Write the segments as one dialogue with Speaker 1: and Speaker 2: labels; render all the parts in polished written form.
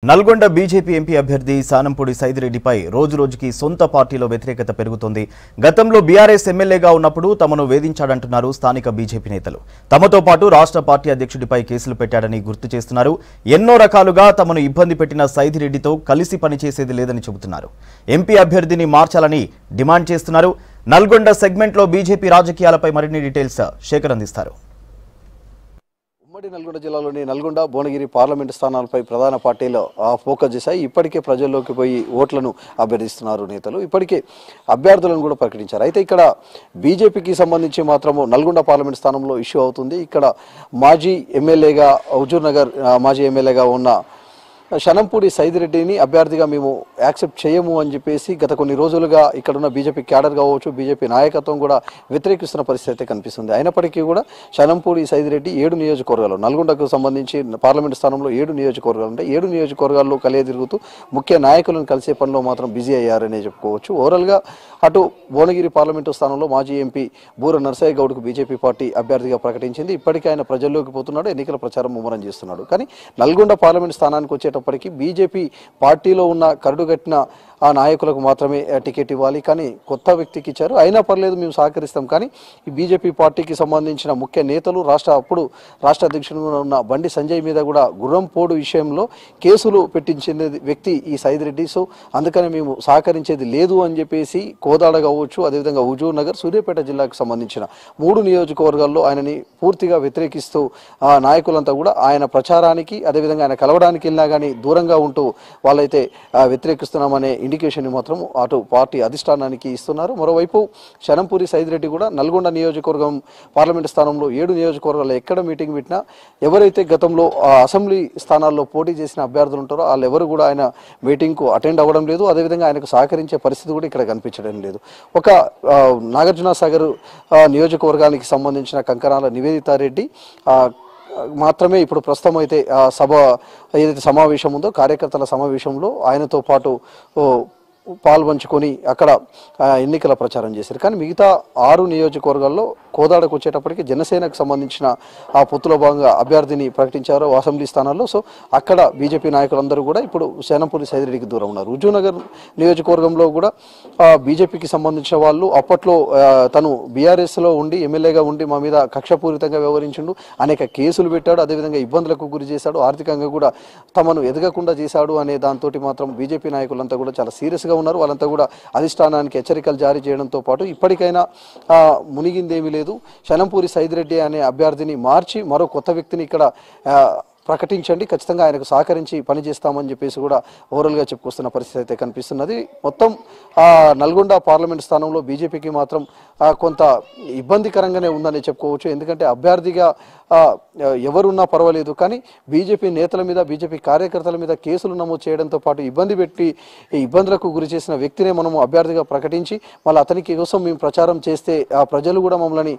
Speaker 1: Nalgonda BJP MP అభ్యర్థి సానంపూడి సైదిరెడ్డిపై రోజురోజుకి సొంత పార్టీలో వ్యతిరేకత పెరుగుతోంది. గతంలో బీఆర్ఎస్ ఎమ్మెల్యేగా ఉన్నప్పుడు తమను వేధించాడంటున్నారు స్థానిక బీజేపీ నేతలు. తమతో పాటు రాష్ట్ర పార్టీ అధ్యక్షుడిపై కేసులు పెట్టాడని గుర్తు చేస్తున్నారు. ఎన్నో రకాలుగా తమను ఇబ్బంది పెట్టిన సైదిరెడ్డితో కలిసి పనిచేసేది లేదని చెబుతున్నారు. ఎంపీ అభ్యర్థిని మార్చాలని డిమాండ్ చేస్తున్నారు. నల్గొండ సెగ్మెంట్లో బీజేపీ రాజకీయాలపై మరిన్ని డీటెయిల్స్ శేఖర్ అందిస్తారు.
Speaker 2: ఉమ్మడి నల్గొండ జిల్లాలోని నల్గొండ భువనగిరి పార్లమెంటు స్థానాలపై ప్రధాన పార్టీలు ఫోకస్ చేశాయి. ఇప్పటికే ప్రజల్లోకి పోయి ఓట్లను అభ్యర్థిస్తున్నారు నేతలు. ఇప్పటికే అభ్యర్థులను కూడా ప్రకటించారు. అయితే ఇక్కడ బీజేపీకి సంబంధించి మాత్రము నల్గొండ పార్లమెంటు స్థానంలో ఇష్యూ అవుతుంది. ఇక్కడ మాజీ ఎమ్మెల్యేగా హుజూర్ నగర్ మాజీ ఎమ్మెల్యేగా ఉన్న షనంపూడి సైదిరెడ్డిని అభ్యర్థిగా మేము యాక్సెప్ట్ చేయము అని చెప్పేసి గత కొన్ని రోజులుగా ఇక్కడున్న బీజేపీ క్యాడర్ కావచ్చు, బీజేపీ నాయకత్వం కూడా వ్యతిరేకిస్తున్న పరిస్థితి అయితే కనిపిస్తుంది. అయినప్పటికీ కూడా షనంపూడి సైదిరెడ్డి 7 నియోజకవర్గాలు నల్గొండకు సంబంధించి పార్లమెంట్ స్థానంలో 7 నియోజకవర్గాలు ఉంటాయి. 7 నియోజకవర్గాల్లో కలియదిరుగుతూ ముఖ్య నాయకులను కలిసే పనిలో మాత్రం బిజీ అయ్యారనే చెప్పుకోవచ్చు. ఓవరాల్గా అటు భువనగిరి పార్లమెంటు స్థానంలో మాజీ ఎంపీ బూర నర్సయ్య గౌడ్కు బీజేపీ పార్టీ అభ్యర్థిగా ప్రకటించింది. ఇప్పటికే ఆయన ప్రజల్లోకి పోతున్నాడు, ఎన్నికల ప్రచారం ముమ్మరం చేస్తున్నాడు. కానీ నల్గొండ పార్లమెంట్ స్థానానికి వచ్చేటప్పటికి బీజేపీ పార్టీలో ఉన్న కరడుగట్టిన ఆ నాయకులకు మాత్రమే టికెట్ ఇవ్వాలి, కానీ కొత్త వ్యక్తికి ఇచ్చారు. అయినా పర్లేదు మేము సహకరిస్తాం. కానీ ఈ బీజేపీ పార్టీకి సంబంధించిన ముఖ్య నేతలు అప్పుడు రాష్ట్ర అధ్యక్షుడుగా ఉన్న బండి సంజయ్ మీద కూడా గుర్రంపోడు విషయంలో కేసులు పెట్టించిన వ్యక్తి ఈ సైదిరెడ్డి. సో అందుకని మేము సహకరించేది లేదు అని చెప్పేసి కోదాడ కావచ్చు, అదేవిధంగా హుజూర్ నగర్, సూర్యాపేట జిల్లాకు సంబంధించిన 3 నియోజకవర్గాల్లో ఆయనని పూర్తిగా వ్యతిరేకిస్తూ నాయకులంతా కూడా ఆయన ప్రచారానికి అదేవిధంగా ఆయన కలవడానికి వెళ్ళినా కానీ దూరంగా ఉంటూ వాళ్ళైతే వ్యతిరేకిస్తున్నామనే ఇండికేషన్ మాత్రం అటు పార్టీ అధిష్టానానికి ఇస్తున్నారు. మరోవైపు షనంపూరి సైదిరెడ్డి కూడా నల్గొండ నియోజకవర్గం పార్లమెంటు స్థానంలో 7 నియోజకవర్గాల్లో ఎక్కడ మీటింగ్ పెట్టినా ఎవరైతే గతంలో అసెంబ్లీ స్థానాల్లో పోటీ చేసిన అభ్యర్థులు ఉంటారో వాళ్ళు ఎవరు కూడా ఆయన మీటింగ్కు అటెండ్ అవ్వడం లేదు. అదేవిధంగా ఆయనకు సహకరించే పరిస్థితి కూడా ఇక్కడ కనిపించడం లేదు. ఒక నాగార్జున సాగర్ నియోజకవర్గానికి సంబంధించిన కంకణాల నివేదితారెడ్డి మాత్రమే ఇప్పుడు ప్రస్తుతం అయితే సభ ఏదైతే సమావేశం ఉందో కార్యకర్తల సమావేశంలో ఆయనతో పాటు పాల్పంచుకొని అక్కడ ఎన్నికల ప్రచారం చేశారు. కానీ మిగతా 6 నియోజకవర్గాల్లో కోదాడకు వచ్చేటప్పటికి జనసేనకు సంబంధించిన ఆ పొత్తులో భాగంగా అభ్యర్థిని ప్రకటించారు అసెంబ్లీ స్థానాల్లో. సో అక్కడ బీజేపీ నాయకులందరూ కూడా ఇప్పుడు షనంపూడి సైదిరెడ్డికి దూరం ఉన్నారు. హుజూర్ నగర్ నియోజకవర్గంలో కూడా బీజేపీకి సంబంధించిన వాళ్ళు అప్పట్లో తను బీఆర్ఎస్లో ఉండి ఎమ్మెల్యేగా ఉండి మా మీద కక్షపూరితంగా వ్యవహరించిండు, అనేక కేసులు పెట్టాడు, అదేవిధంగా ఇబ్బందులకు గురి చేశాడు, ఆర్థికంగా కూడా తమను ఎదగకుండా చేశాడు అనే దాంతో మాత్రం బీజేపీ నాయకులంతా కూడా చాలా సీరియస్గా ఉన్నారు. వాళ్ళంతా కూడా అధిష్టానానికి హెచ్చరికలు జారీ చేయడంతో పాటు ఇప్పటికైనా మునిగిందేమీ లేదు, షనంపూరి సైదిరెడ్డి అనే అభ్యర్థిని మార్చి మరో కొత్త వ్యక్తిని ఇక్కడ ప్రకటించండి, ఖచ్చితంగా ఆయనకు సహకరించి పనిచేస్తామని చెప్పేసి కూడా ఓవరాల్గా చెప్పుకొస్తున్న పరిస్థితి అయితే కనిపిస్తున్నది. మొత్తం నల్గొండ పార్లమెంట్ స్థానంలో బీజేపీకి మాత్రం కొంత ఇబ్బందికరంగానే ఉందని చెప్పుకోవచ్చు. ఎందుకంటే అభ్యర్థిగా ఎవరున్నా పర్వాలేదు, కానీ బీజేపీ నేతల మీద బీజేపీ కార్యకర్తల మీద కేసులు నమోదు చేయడంతో పాటు ఇబ్బందులకు గురి చేసిన వ్యక్తినే మనము అభ్యర్థిగా ప్రకటించి మళ్ళీ అతనికి కోసం మేము ప్రచారం చేస్తే ప్రజలు కూడా మమ్మల్ని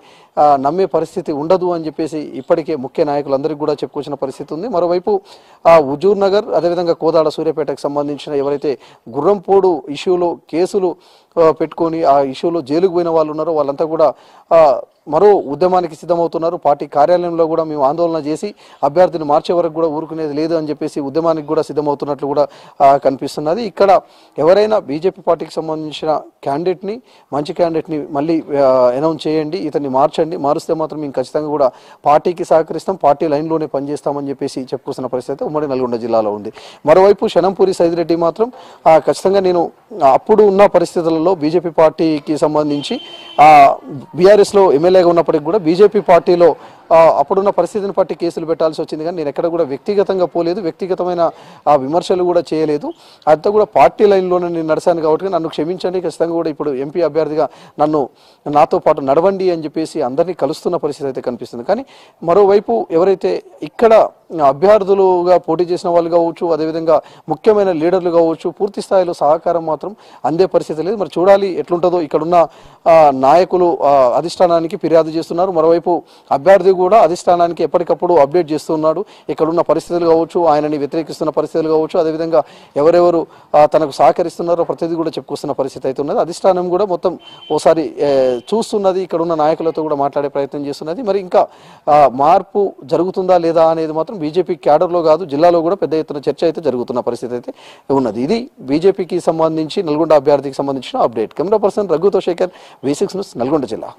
Speaker 2: నమ్మే పరిస్థితి ఉండదు అని చెప్పేసి ఇప్పటికే ముఖ్య నాయకులందరికీ కూడా చెప్పుకొచ్చిన పరిస్థితి ఉంది. మరోవైపు హుజూర్ నగర్ అదేవిధంగా కోదాడ సూర్యాపేటకు సంబంధించిన ఎవరైతే గుర్రంపోడు ఇష్యూలో కేసులు పెట్టుకొని ఆ ఇష్యూలో జైలుకు పోయిన వాళ్ళు ఉన్నారో వాళ్ళంతా కూడా మరో ఉద్యమానికి సిద్ధమవుతున్నారు. పార్టీ కార్యాలయంలో కూడా మేము ఆందోళన చేసి అభ్యర్థిని మార్చే వరకు కూడా ఊరుకునేది లేదు అని చెప్పేసి ఉద్యమానికి కూడా సిద్ధమవుతున్నట్లు కూడా కనిపిస్తున్నది. ఇక్కడ ఎవరైనా బీజేపీ పార్టీకి సంబంధించిన మంచి క్యాండిడేట్ని మళ్ళీ అనౌన్స్ చేయండి, ఇతన్ని మార్చండి, మారుస్తే మాత్రం మేము ఖచ్చితంగా కూడా పార్టీకి సహకరిస్తాం, పార్టీ లైన్లోనే పనిచేస్తామని చెప్పేసి చెప్పుకొస్తున్న పరిస్థితి ఉమ్మడి నల్గొండ జిల్లాలో ఉంది. మరోవైపు షనంపూరి సైదిరెడ్డి మాత్రం ఖచ్చితంగా నేను అప్పుడు ఉన్న పరిస్థితులలో బీజేపీ పార్టీకి సంబంధించి బీఆర్ఎస్లో ఎమ్మెల్యేగా ఉన్నప్పటికీ కూడా బీజేపీ పార్టీలో అప్పుడున్న పరిస్థితిని బట్టి కేసులు పెట్టాల్సి వచ్చింది. కానీ నేను ఎక్కడ కూడా వ్యక్తిగతంగా పోలేదు, వ్యక్తిగతమైన విమర్శలు కూడా చేయలేదు, అంతా కూడా పార్టీ లైన్లోనే నేను నడిచాను కాబట్టి నన్ను క్షమించండి, ఖచ్చితంగా కూడా ఇప్పుడు ఎంపీ అభ్యర్థిగా నాతో పాటు నడవండి అని చెప్పేసి అందరినీ కలుస్తున్న పరిస్థితి అయితే కనిపిస్తుంది. కానీ మరోవైపు ఎవరైతే ఇక్కడ అభ్యర్థులుగా పోటీ చేసిన వాళ్ళు కావచ్చు, అదేవిధంగా ముఖ్యమైన లీడర్లు కావచ్చు, పూర్తి స్థాయిలో సహకారం మాత్రం అందే పరిస్థితి లేదు. మరి చూడాలి ఎట్లుంటుందో. ఇక్కడున్న నాయకులు అధిష్టానానికి ఫిర్యాదు చేస్తున్నారు, మరోవైపు అభ్యర్థి కూడా అధిష్టానానికి ఎప్పటికప్పుడు అప్డేట్ చేస్తున్నాడు. ఇక్కడున్న పరిస్థితులు కావచ్చు, ఆయనని వ్యతిరేకిస్తున్న పరిస్థితులు కావచ్చు, అదేవిధంగా ఎవరెవరు తనకు సహకరిస్తున్నారో ప్రతిదీ కూడా చెప్పుకొస్తున్న పరిస్థితి అయితే ఉన్నది. అధిష్టానం కూడా మొత్తం ఓసారి చూస్తున్నది, ఇక్కడ ఉన్న నాయకులతో కూడా మాట్లాడే ప్రయత్నం చేస్తున్నది. మరి ఇంకా మార్పు జరుగుతుందా లేదా అనేది మాత్రం బీజేపీ క్యాడర్లో కాదు, జిల్లాలో కూడా పెద్ద ఎత్తున చర్చ అయితే జరుగుతున్న పరిస్థితి అయితే ఉన్నది. ఇది బీజేపీకి సంబంధించి నల్గొండ అభ్యర్థికి సంబంధించిన అప్డేట్. కెమెరా పర్సన్ రఘుతో శేఖర్, V6 న్యూస్, నల్గొండ జిల్లా.